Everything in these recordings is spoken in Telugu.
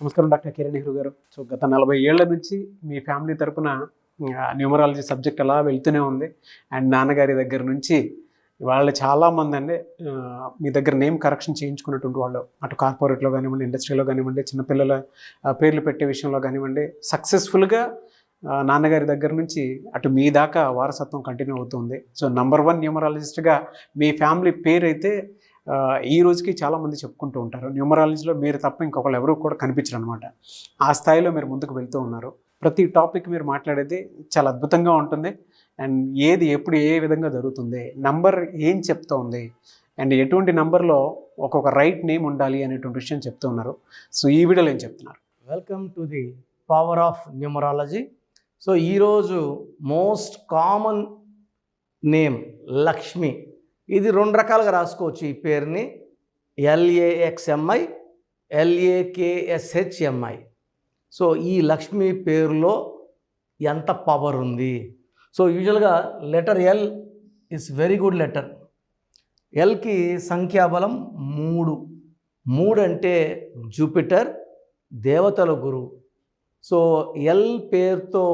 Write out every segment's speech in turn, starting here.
నమస్కారం డాక్టర్ కిరణ్ నెహ్రూ గారు. సో గత 40 ఏళ్ల నుంచి మీ ఫ్యామిలీ తరపున న్యూమరాలజీ సబ్జెక్ట్ అలా వెళ్తూనే ఉంది. అండ్ నాన్నగారి దగ్గర నుంచి వాళ్ళు చాలామంది అండి మీ దగ్గర నేమ్ కరెక్షన్ చేయించుకున్నటువంటి వాళ్ళు, అటు కార్పొరేట్లో కానివ్వండి, ఇండస్ట్రీలో కానివ్వండి, చిన్నపిల్లల పేర్లు పెట్టే విషయంలో కానివ్వండి, సక్సెస్ఫుల్గా నాన్నగారి దగ్గర నుంచి అటు మీ దాకా వారసత్వం కంటిన్యూ అవుతుంది. సో నంబర్ 1 న్యూమరాలజిస్ట్గా మీ ఫ్యామిలీ పేరు అయితే ఈ రోజుకి చాలామంది చెప్పుకుంటూ ఉంటారు. న్యూమరాలజీలో మీరు తప్ప ఇంకొకరు ఎవరు కూడా కనిపించరు అనమాట. ఆ స్థాయిలో మీరు ముందుకు వెళ్తూ ఉన్నారు. ప్రతి టాపిక్ మీరు మాట్లాడేది చాలా అద్భుతంగా ఉంటుంది. అండ్ ఏది ఎప్పుడు ఏ విధంగా జరుగుతుంది, నంబర్ ఏం చెప్తూ ఉంది, అండ్ ఎటువంటి నంబర్లో ఒక్కొక్క రైట్ నేమ్ ఉండాలి అనేటువంటి విషయం చెప్తూ ఉన్నారు. సో ఈ వీడియోలో ఏం చెప్తున్నారు? Welcome to the power of numerology. So ఈరోజు మోస్ట్ కామన్ నేమ్ లక్ష్మి. ఇది 2 రకాలుగా రాసుకోవచ్చు. ఈ పేరుని LAXMI, LAKSHMI. సో ఈ లక్ష్మి పేరులో ఎంత పవర్ ఉంది? సో యూజువల్గా letter L is very good letter. ఎల్కి సంఖ్యాబలం 3. 3 అంటే జూపిటర్, దేవతల గురువు. సో ఎల్ పేరుతో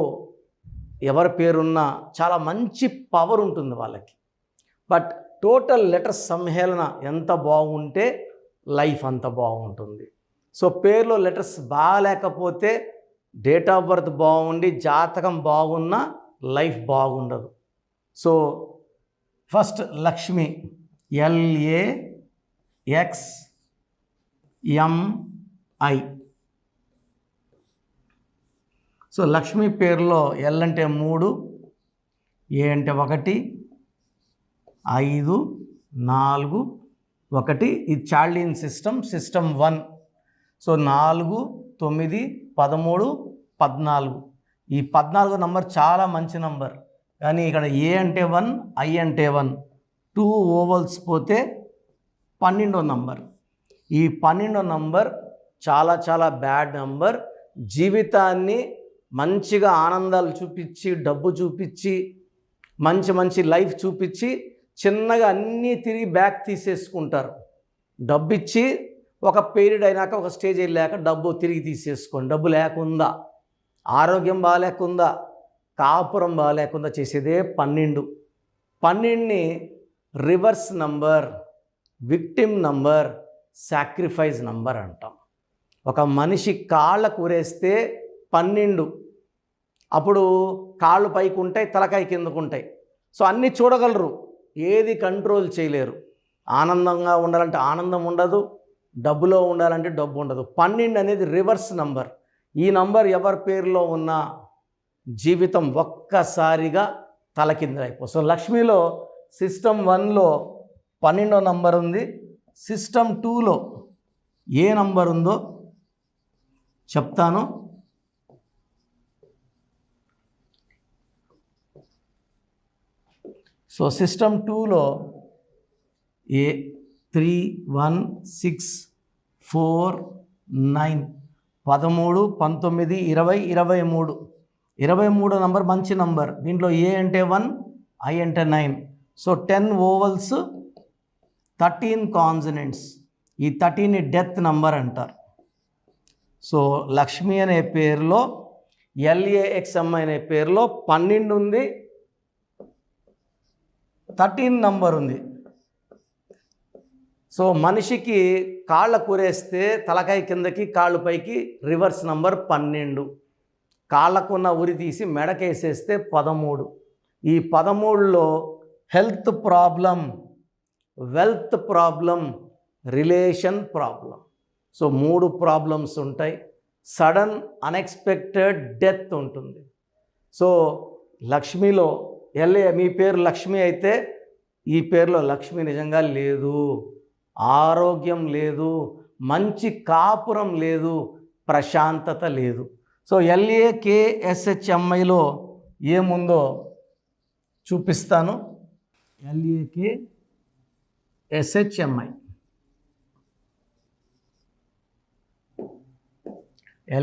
ఎవరి పేరున్నా చాలా మంచి పవర్ ఉంటుంది వాళ్ళకి. బట్ టోటల్ లెటర్స్ సమ్మేళన ఎంత బాగుంటే లైఫ్ అంత బాగుంటుంది. సో పేరులో లెటర్స్ బాగాలేకపోతే డేట్ ఆఫ్ బర్త్ బాగుండి జాతకం బాగున్నా లైఫ్ బాగుండదు. So first Lakshmi, LAXMI. So Lakshmi పేరులో ఎల్ అంటే 3, ఏ అంటే 1, 5, 4, 1. ఇది చార్లిన్ సిస్టమ్ 1. సో 4, 9, 13, 14. ఈ 14 నంబర్ చాలా మంచి నంబర్. కానీ ఇక్కడ ఏ అంటే 1, ఐ అంటే 1, 2 ఓవల్స్ పోతే 12వ నంబర్. ఈ 12వ నంబర్ చాలా చాలా బ్యాడ్ నంబర్. జీవితాన్ని మంచిగా ఆనందాలు చూపించి, డబ్బు చూపించి, మంచి మంచి లైఫ్ చూపించి చిన్నగా అన్నీ తిరిగి బ్యాక్ తీసేసుకుంటారు. డబ్బు ఇచ్చి ఒక పీరియడ్ అయినాక, ఒక స్టేజ్ వెళ్ళాక డబ్బు తిరిగి తీసేసుకోండి. డబ్బు లేకుండా, ఆరోగ్యం బాగాలేకుండా, కాపురం బాగాలేకుండా చేసేదే 12. 12ని reverse number, victim number, sacrifice number అంటాం. ఒక మనిషి కాళ్ళకు ఊరేస్తే 12, అప్పుడు కాళ్ళు పైకి ఉంటాయి, తలకాయ కిందకు ఉంటాయి. సో అన్నీ చూడగలరు, ఏది కంట్రోల్ చేయలేరు. ఆనందంగా ఉండాలంటే ఆనందం ఉండదు, డబ్బులో ఉండాలంటే డబ్బు ఉండదు. 12 అనేది రివర్స్ నంబర్. ఈ నంబర్ ఎవరి పేరులో ఉన్న జీవితం ఒక్కసారిగా తలకిందులైపోతుంది. సో లక్ష్మిలో సిస్టమ్ 1లో 12వ నంబర్ ఉంది. సిస్టమ్ 2లో ఏ నంబర్ ఉందో చెప్తాను. సో సిస్టమ్ 2లో 3, 1, 6, 4, 9, 13, 19, 20, 23. 23 నంబర్ మంచి నంబర్. దీంట్లో ఏ అంటే 1, ఐ అంటే 9. So 10 ovals, 13 consonants. ఈ 13ని డెత్ నంబర్ అంటారు. సో లక్ష్మి అనే పేరులో, LAXMI అనే పేరులో 12 ఉంది, 13 నంబర్ ఉంది. సో మనిషికి కాళ్ళ కూరేస్తే తలకాయ కిందకి, కాళ్ళు పైకి, రివర్స్ నంబర్ 12. కాళ్ళకున్న ఉరి తీసి మెడకేసేస్తే 13. ఈ 13లో health problem, wealth problem, relation problem. So 3 problems ఉంటాయి. సడన్ అన్ఎక్స్పెక్టెడ్ డెత్ ఉంటుంది. సో లక్ష్మిలో మీ పేరు లక్ష్మి అయితే ఈ పేరులో లక్ష్మి నిజంగా లేదు, ఆరోగ్యం లేదు, మంచి కాపురం లేదు, ప్రశాంతత లేదు. సో LAKSHMIలో ఏముందో చూపిస్తాను. LAKSHMI,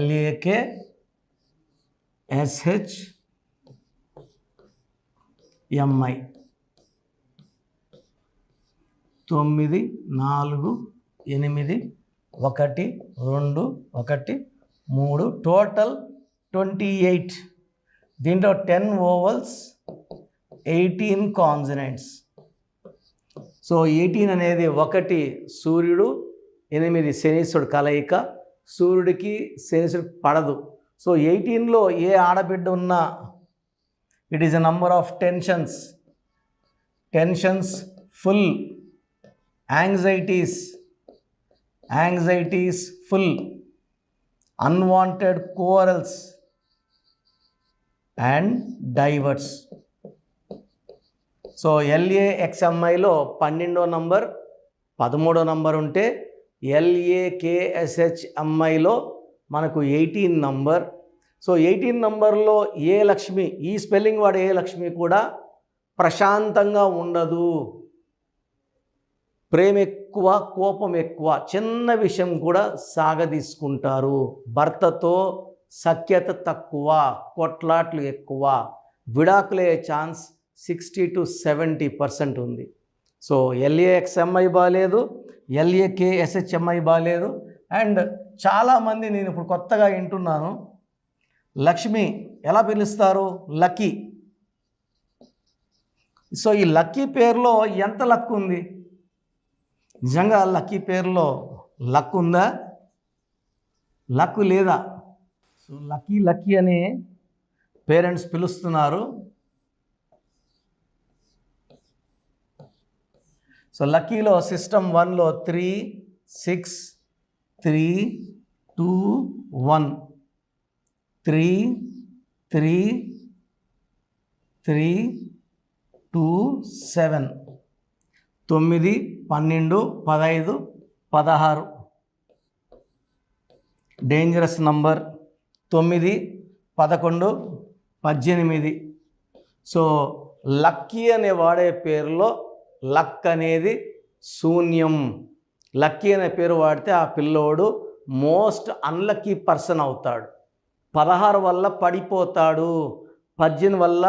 LAKSHMI 9, 4, 8, 1, 2, 1, 3 total 28. దీంట్లో 10 ఓవల్స్ 18 కాన్సనెంట్స్. సో 18 అనేది 1 సూర్యుడు 8 శనీశ్వరుడు కలయిక. సూర్యుడికి శనీశ్వరుడికి పడదు. సో 18లో ఏ ఆడబిడ్డ ఉన్నా it is a number of tensions full, anxieties full, unwanted quarrels and divorce. So LAXMIలో 12వ నంబర్ 13వ నంబర్ ఉంటే LAKSHMIలో మనకు 18 నంబర్. సో 18 నంబర్లో ఏ లక్ష్మి, ఈ స్పెల్లింగ్ వాడు ఏ లక్ష్మి కూడా ప్రశాంతంగా ఉండదు. ప్రేమ ఎక్కువ, కోపం ఎక్కువ, చిన్న విషయం కూడా సాగదీసుకుంటారు. భర్తతో సఖ్యత తక్కువ, కొట్లాట్లు ఎక్కువ, విడాకులయ్యే ఛాన్స్ 60 to 70% ఉంది. సో LAXMI బాగాలేదు, LAKSHMI బాగాలేదు. అండ్ చాలామంది నేను ఇప్పుడు కొత్తగా వింటున్నాను, లక్ష్మి ఎలా పిలుస్తారు? లక్కీ. సో ఈ లక్కీ పేరులో ఎంత లక్ ఉంది? నిజంగా లక్కీ పేరులో లక్ ఉందా? లక్ లేదా? సో లక్కీ అని పేరెంట్స్ పిలుస్తున్నారు. సో లక్కీలో సిస్టమ్ 1లో 3, 6, 3, 2, 1, 3, 3, 3, 2, 7, 9, 12, 15, 16 డేంజరస్ నంబర్. 9, 11, 18. సో లక్కీ అనే వాడే పేరులో లక్ అనేది శూన్యం. లక్కీ అనే పేరు వాడితే ఆ పిల్లోడు మోస్ట్ అన్లక్కీ పర్సన్ అవుతాడు. 16 వల్ల పడిపోతాడు. 18 వల్ల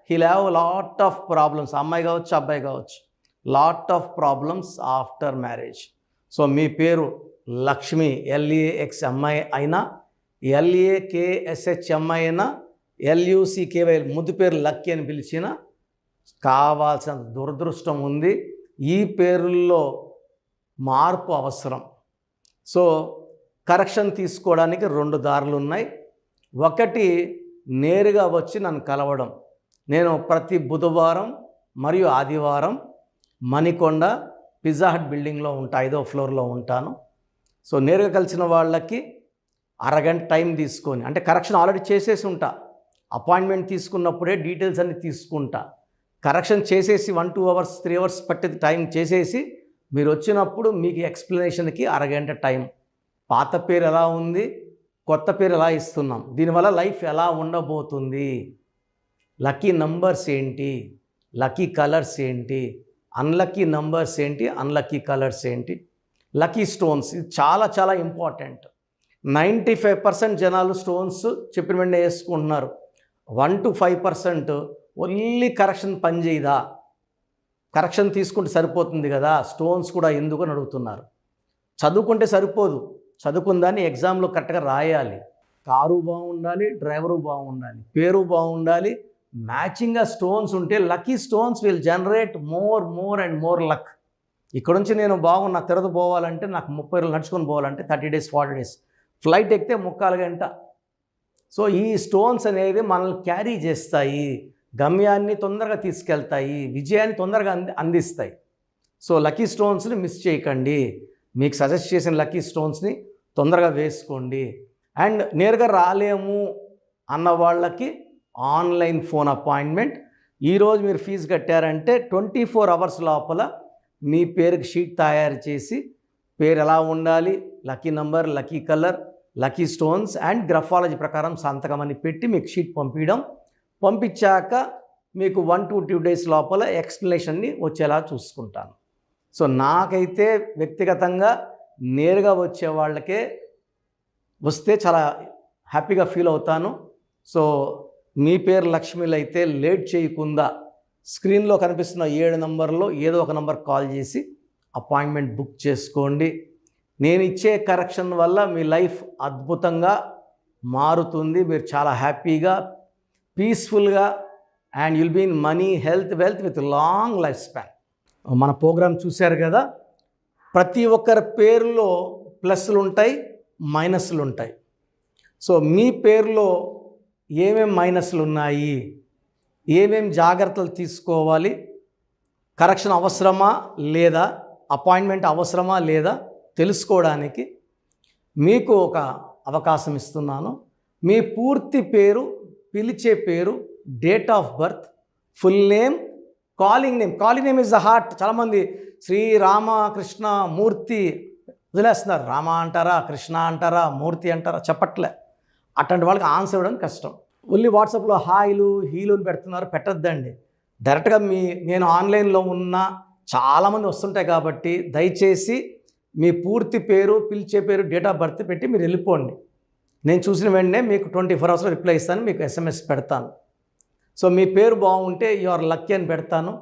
he'll have lot of problems. అమ్మాయి కావచ్చు, అబ్బాయి కావచ్చు, lot of problems after marriage. So మీ పేరు లక్ష్మి LAXMI అయినా, LAKSHMI అయినా, LUCKY ముద్దు పేరు లక్కీ అని పిలిచిన కావాల్సిన దురదృష్టం ఉంది. ఈ పేరుల్లో మార్పు అవసరం. సో కరెక్షన్ తీసుకోవడానికి 2 దారులు ఉన్నాయి. ఒకటి నేరుగా వచ్చి నన్ను కలవడం. నేను ప్రతి బుధవారం మరియు ఆదివారం మణికొండ పిజ్జా హట్ బిల్డింగ్లో ఉంటా, 5వ ఫ్లోర్లో ఉంటాను. సో నేరుగా కలిసిన వాళ్ళకి అరగంట టైం తీసుకొని, అంటే కరెక్షన్ ఆల్రెడీ చేసేసి ఉంటా, అపాయింట్మెంట్ తీసుకున్నప్పుడే డీటెయిల్స్ అన్నీ తీసుకుంటా. కరెక్షన్ చేసేసి 1-2 అవర్స్ 3 అవర్స్ పట్టేది టైం చేసేసి మీరు వచ్చినప్పుడు మీకు ఎక్స్ప్లెనేషన్కి అరగంట టైం. పాత పేరు ఎలా ఉంది, కొత్త పేరు ఎలా ఇస్తున్నాం, దీనివల్ల లైఫ్ ఎలా ఉండబోతుంది, లక్కీ నంబర్స్ ఏంటి, లక్కీ కలర్స్ ఏంటి, అన్లక్కీ నంబర్స్ ఏంటి, అన్లక్కీ కలర్స్ ఏంటి, లక్కీ స్టోన్స్. ఇది చాలా చాలా ఇంపార్టెంట్. 95% జనాలు స్టోన్స్ చెప్పిన వెంటనే వేసుకుంటున్నారు. 1 to 5% ఓన్లీ కరెక్షన్ పనిచేయదా, కరెక్షన్ తీసుకుంటే సరిపోతుంది కదా, స్టోన్స్ కూడా ఎందుకు అని అడుగుతున్నారు. చదువుకుంటే సరిపోదు, చదువుకున్న దాన్ని ఎగ్జామ్లో కరెక్ట్గా రాయాలి. కారు బాగుండాలి, డ్రైవరు బాగుండాలి, పేరు బాగుండాలి, మ్యాచింగ్గా స్టోన్స్ ఉంటే lucky stones will generate more and more luck. ఇక్కడ నుంచి నేను బాగున్నా తిరగదు పోవాలంటే, నాకు 30 రోజులు నడుచుకొని పోవాలంటే 30 days 40 days, ఫ్లైట్ ఎక్కితే 3/4 గంట. సో ఈ స్టోన్స్ అనేది మనల్ని క్యారీ చేస్తాయి, గమ్యాన్ని తొందరగా తీసుకెళ్తాయి, విజయాన్ని తొందరగా అందిస్తాయి. సో లక్కీ స్టోన్స్ని మిస్ చేయకండి. మీకు సజెస్ట్ చేసిన లక్కీ స్టోన్స్ని తొందరగా వేసుకోండి. అండ్ నేరుగా రాలేము అన్న వాళ్ళకి ఆన్లైన్ ఫోన్ అపాయింట్మెంట్. ఈరోజు మీరు ఫీజు కట్టారంటే 24 hours లోపల మీ పేరుకి షీట్ తయారు చేసి, పేరు ఎలా ఉండాలి, lucky number, lucky colour, lucky stones and graphology ప్రకారం సంతకం అని పెట్టి మీకు షీట్ పంపించాక మీకు 1 to 2 days లోపల ఎక్స్ప్లెనేషన్ని వచ్చేలా చూసుకుంటాను. సో నాకైతే వ్యక్తిగతంగా నేరుగా వచ్చే వాళ్ళకే వస్తే చాలా హ్యాపీగా ఫీల్ అవుతాను. సో మీ పేరు లక్ష్మిలు అయితే లేట్ చేయకుండా స్క్రీన్లో కనిపిస్తున్న 7 నంబర్లో ఏదో ఒక నంబర్ కాల్ చేసి అపాయింట్మెంట్ బుక్ చేసుకోండి. నేను ఇచ్చే కరెక్షన్ వల్ల మీ లైఫ్ అద్భుతంగా మారుతుంది. మీరు చాలా హ్యాపీగా, పీస్ఫుల్గా and you'll be in money, health, wealth with long life span. మన ప్రోగ్రామ్ చూశారు కదా, ప్రతి ఒక్కరి పేరులో ప్లస్లు ఉంటాయి, మైనస్లు ఉంటాయి. సో మీ పేరులో ఏమేం మైనస్లు ఉన్నాయి, ఏమేం జాగ్రత్తలు తీసుకోవాలి, కరెక్షన్ అవసరమా లేదా, అపాయింట్మెంట్ అవసరమా లేదా తెలుసుకోవడానికి మీకు ఒక అవకాశం ఇస్తున్నాను. మీ పూర్తి పేరు, పిలిచే పేరు, date of birth, full name, calling name is the heart. చాలామంది శ్రీరామకృష్ణ మూర్తి వదిలేస్తున్నారు. రామ అంటారా, కృష్ణ అంటారా, మూర్తి అంటారా చెప్పట్లే. అట్లాంటి వాళ్ళకి ఆన్సర్ ఇవ్వడం కష్టం. ఓన్లీ వాట్సాప్లో హాయిలు హీలు పెడుతున్నారు, పెట్టద్దండి. డైరెక్ట్గా నేను ఆన్లైన్లో ఉన్న చాలామంది వస్తుంటాయి కాబట్టి దయచేసి మీ పూర్తి పేరు, పిలిచే పేరు, డేట్ ఆఫ్ బర్త్ పెట్టి మీరు వెళ్ళిపోండి. నేను చూసిన వెంటనే మీకు 24 అవర్స్లో రిప్లై ఇస్తాను, మీకు SMS పెడతాను. సో మీ పేరు బాగుంటే యు ఆర్ లక్కీ అని పెడతాను.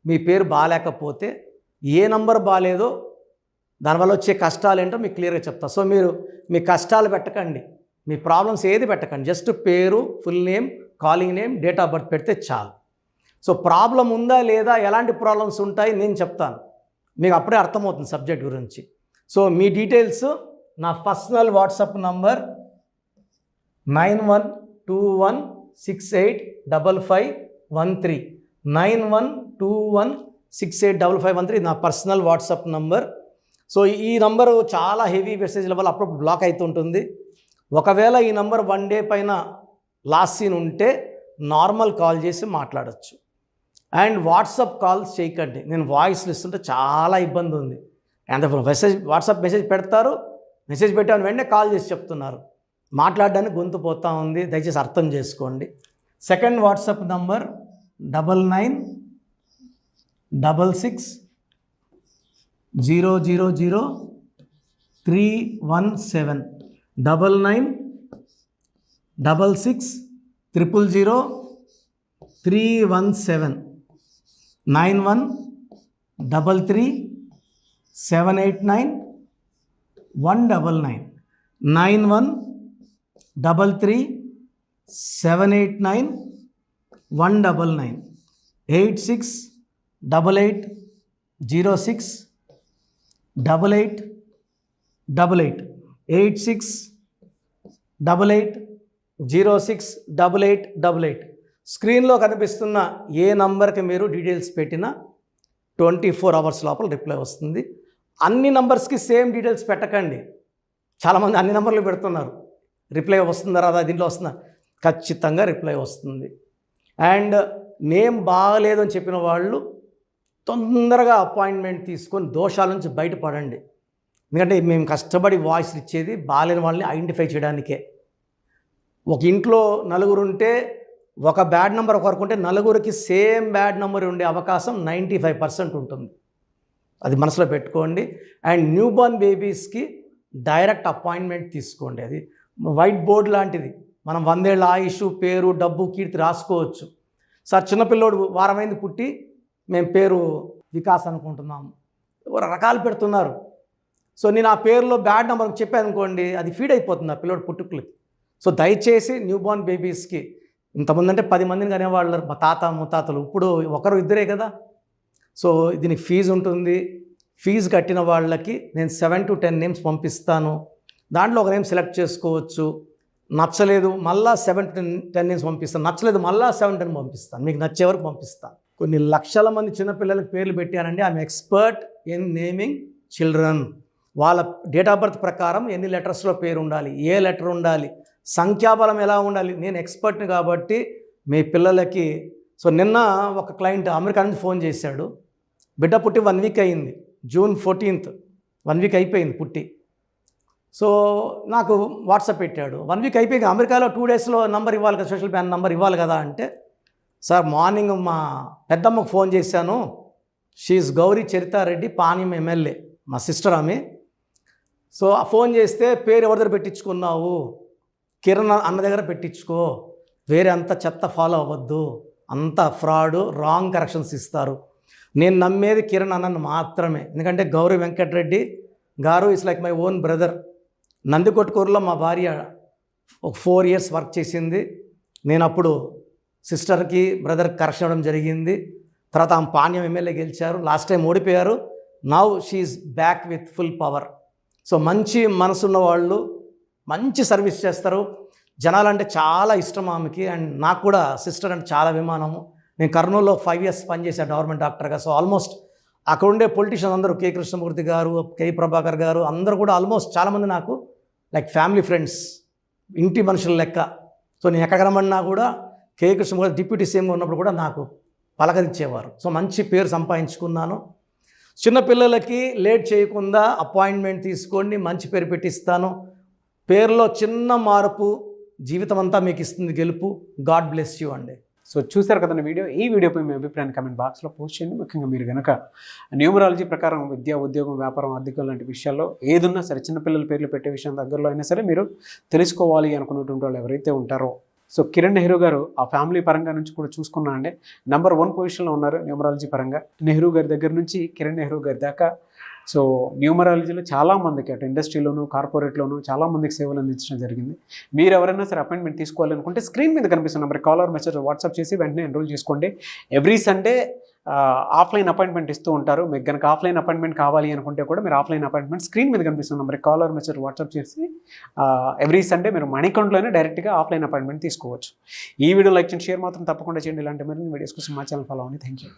మీ పేరు బాగాలేకపోతే ఏ నంబర్ బాగాలేదో దానివల్ల వచ్చే కష్టాలు ఏంటో మీకు క్లియర్గా చెప్తాను. సో మీరు మీ కష్టాలు పెట్టకండి, మీ ప్రాబ్లమ్స్ ఏది పెట్టకండి. జస్ట్ పేరు, full name, calling name, date of birth పెడితే చాలు. సో ప్రాబ్లం ఉందా లేదా, ఎలాంటి ప్రాబ్లమ్స్ ఉంటాయి నేను చెప్తాను, మీకు అప్పుడే అర్థమవుతుంది సబ్జెక్ట్ గురించి. సో మీ డీటెయిల్స్ నా పర్సనల్ వాట్సాప్ నంబర్ 9121685513 9121685513 నా పర్సనల్ వాట్సాప్ నంబర్. సో ఈ నంబరు చాలా హెవీ మెసేజ్ల వల్ల అప్పుడప్పుడు బ్లాక్ అవుతుంటుంది. ఒకవేళ ఈ నంబర్ 1 డే పైన లాస్ట్ సీన్ ఉంటే నార్మల్ కాల్ చేసి మాట్లాడచ్చు. అండ్ వాట్సాప్ కాల్స్ చేయకండి. నేను వాయిస్లు ఇస్తుంటే చాలా ఇబ్బంది ఉంది. అంత వాట్సాప్ మెసేజ్ పెడతారు, మెసేజ్ పెట్టాను వెంటనే కాల్ చేసి చెప్తున్నారు, మాట్లాడడానికి గొంతు పోతా ఉంది. దయచేసి అర్థం చేసుకోండి. Second WhatsApp number 9966000317 9966000317 9133789199 9133789199 8688068888 8688068888. స్క్రీన్లో కనిపిస్తున్న ఏ నంబర్కి మీరు డీటెయిల్స్ పెట్టినా 24 అవర్స్ లోపల రిప్లై వస్తుంది. అన్ని నంబర్స్కి సేమ్ డీటెయిల్స్ పెట్టకండి. చాలామంది అన్ని నంబర్లు పెడుతున్నారు, రిప్లై వస్తుందా రాదా, దీంట్లో వస్తుందా, ఖచ్చితంగా రిప్లై వస్తుంది. అండ్ నేమ్ బాగలేదు అని చెప్పిన వాళ్ళు తొందరగా అపాయింట్మెంట్ తీసుకొని దోషాల నుంచి బయటపడండి. ఎందుకంటే మేము కష్టపడి వాయిస్ ఇచ్చేది బాగాలేని వాళ్ళని ఐడెంటిఫై చేయడానికే. ఒక ఇంట్లో నలుగురు ఉంటే ఒక బ్యాడ్ నెంబర్ ఒకరికి ఉంటే నలుగురికి సేమ్ బ్యాడ్ నెంబర్ ఉండే అవకాశం 95% ఉంటుంది. అది మనసులో పెట్టుకోండి. అండ్ న్యూ బోర్న్ బేబీస్కి డైరెక్ట్ అపాయింట్మెంట్ తీసుకోండి. అది వైట్ బోర్డ్ లాంటిది. మనం 100 ఏళ్ళ ఆయుష్, పేరు, డబ్బు, కీర్తి రాసుకోవచ్చు. సార్ చిన్నపిల్లోడు వారమైంది పుట్టి మేము పేరు వికాస్ అనుకుంటున్నాము, రకాలు పెడుతున్నారు. సో నేను ఆ పేరులో బ్యాడ్ నెంబర్ చెప్పాను అనుకోండి, అది ఫీడ్ అయిపోతుంది ఆ పిల్లోడు పుట్టుకులకి. సో దయచేసి న్యూ బోర్న్ బేబీస్కి, ఇంతమంది అంటే 10 మందిని కనేవాళ్ళు మా తాత ముత్తాతలు, ఇప్పుడు ఒకరు ఇద్దరే కదా. సో దీనికి ఫీజు ఉంటుంది. ఫీజు కట్టిన వాళ్ళకి నేను 7 to 10 నేమ్స్ పంపిస్తాను. దాంట్లో ఒక నేమ్ సెలెక్ట్ చేసుకోవచ్చు. నచ్చలేదు మళ్ళీ 7 to 10 నేమ్స్ పంపిస్తాను, నచ్చలేదు మళ్ళీ 7 to 10 పంపిస్తాను, మీకు నచ్చే వరకు పంపిస్తాను. కొన్ని లక్షల మంది చిన్నపిల్లలకి పేర్లు పెట్టానండి. I'm expert in naming children. వాళ్ళ డేట్ ఆఫ్ బర్త్ ప్రకారం ఎన్ని లెటర్స్లో పేరు ఉండాలి, ఏ లెటర్ ఉండాలి, సంఖ్యాబలం ఎలా ఉండాలి, నేను ఎక్స్పర్ట్ని కాబట్టి మీ పిల్లలకి. సో నిన్న ఒక క్లయింట్ అమెరికా నుంచి ఫోన్ చేశాడు. బిడ్డ పుట్టి 1 వీక్ అయింది, June 14th 1 వీక్ అయిపోయింది పుట్టి. సో నాకు వాట్సాప్ పెట్టాడు, 1 వీక్ అయిపోయింది, అమెరికాలో 2 డేస్లో నంబర్ ఇవ్వాలి కదా, సోషల్ ప్లాన్ నంబర్ ఇవ్వాలి కదా అంటే, సార్ మార్నింగ్ మా పెద్దమ్మకు ఫోన్ చేశాను, షీఈస్ గౌరీ చరితారెడ్డి, పాణ్యం ఎమ్మెల్యే, మా సిస్టర్ ఆమె. సో ఆ ఫోన్ చేస్తే పేరు ఎవరి దగ్గర పెట్టించుకున్నావు, కిరణ్ అన్న దగ్గర పెట్టించుకో, వేరే అంత చెత్త ఫాలో అవ్వద్దు, అంత ఫ్రాడ్, రాంగ్ కరెక్షన్స్ ఇస్తారు. నేను నమ్మేది కిరణ్ అన్నను మాత్రమే. ఎందుకంటే గౌరీ వెంకటరెడ్డి గారు is like my own brother. నందికొట్కూరులో మా భార్య ఒక 4 years వర్క్ చేసింది. నేను అప్పుడు సిస్టర్కి బ్రదర్కి కరెక్షన్ అవ్వడం జరిగింది. తర్వాత ఆమె పాణ్యం ఎమ్మెల్యే గెలిచారు. లాస్ట్ టైం ఓడిపోయారు. Now she is back with full power. So మంచి మనసున్న వాళ్ళు, మంచి సర్వీస్ చేస్తారు. జనాలంటే చాలా ఇష్టం ఆమెకి. అండ్ నాకు కూడా సిస్టర్ అంటే చాలా అభిమానము. నేను కర్నూలులో 5 years పనిచేశాను గవర్నమెంట్ డాక్టర్గా. సో ఆల్మోస్ట్ అక్కడ ఉండే పొలిటీషియన్స్ అందరూ కె కృష్ణమూర్తి గారు, కె ప్రభాకర్ గారు అందరూ కూడా ఆల్మోస్ట్ చాలామంది నాకు లైక్ ఫ్యామిలీ ఫ్రెండ్స్, ఇంటి మనుషుల లెక్క. సో నేను ఎక్కడ రమ్మన్నా కూడా కె కృష్ణమూర్తి డిప్యూటీ సీఎంగా ఉన్నప్పుడు కూడా నాకు పలకరించేవారు. సో మంచి పేరు సంపాదించుకున్నాను. చిన్నపిల్లలకి లేట్ చేయకుండా అపాయింట్మెంట్ తీసుకోండి, మంచి పేరు పెట్టిస్తాను. పేరులో చిన్న మార్పు జీవితం అంతా మీకు ఇస్తుంది గెలుపు. గాడ్ బ్లెస్ యూ అండి. సో చూసారు కదండి వీడియో. ఈ వీడియోపై మీ అభిప్రాయాన్ని కమెంట్ బాక్స్లో పోస్ట్ చేయండి. ముఖ్యంగా మీరు కనుక న్యూమరాలజీ ప్రకారం విద్య, ఉద్యోగం, వ్యాపారం, ఆర్థికం లాంటి విషయాల్లో ఏదున్నా సరే, చిన్నపిల్లల పేర్లు పెట్టే విషయం దగ్గరలో అయినా సరే మీరు తెలుసుకోవాలి అనుకున్నటువంటి వాళ్ళు ఎవరైతే ఉంటారో, సో కిరణ్ నెహ్రూ గారు ఆ ఫ్యామిలీ పరంగా నుంచి కూడా చూసుకున్నా అండి నెంబర్ 1 పొజిషన్లో ఉన్నారు న్యూమరాలజీ పరంగా. నెహ్రూ గారి దగ్గర నుంచి కిరణ్ నెహ్రూ గారి దాకా సో న్యూమరాలజీలో చాలామందికి అటు ఇండస్ట్రీలోను, కార్పొరేట్లోను చాలామందికి సేవలు అందించడం జరిగింది. మీరు ఎవరైనా సరే అపాయింట్మెంట్ తీసుకోవాలనుకుంటే స్క్రీన్ మీద కనిపిస్తున్న నెంబర్ కాలర్ మెసేజ్ వాట్సాప్ చేసి వెంటనే ఎన్రోల్ చేసుకోండి. ఎవ్రీ సండే ఆఫ్లైన్ అపాయింట్మెంట్ ఇస్తూ ఉంటారు. మీకు కనుక ఆఫ్లైన్ అపాయింట్మెంట్ కావాలి అనుకుంటే కూడా మీరు ఆఫ్లైన్ అపాయింట్మెంట్ స్క్రీన్ మీద కనిపిస్తున్న నెంబర్ కాలర్ మెసేజ్ వాట్సాప్ చేసి ఎవ్రీ సండే మీరు మనీ అకౌంట్లోనే డైరెక్ట్గా ఆఫ్లైన్ అపాయింట్మెంట్ తీసుకోవచ్చు. ఈ వీడియో లైక్ చేయండి, షేర్ మాత్రం తప్పకుండా చేయండి. ఇలాంటి మరిన్ని వీడియోస్ కోసం మా ఛానల్ ఫాలో అవ్వండి. Thank you.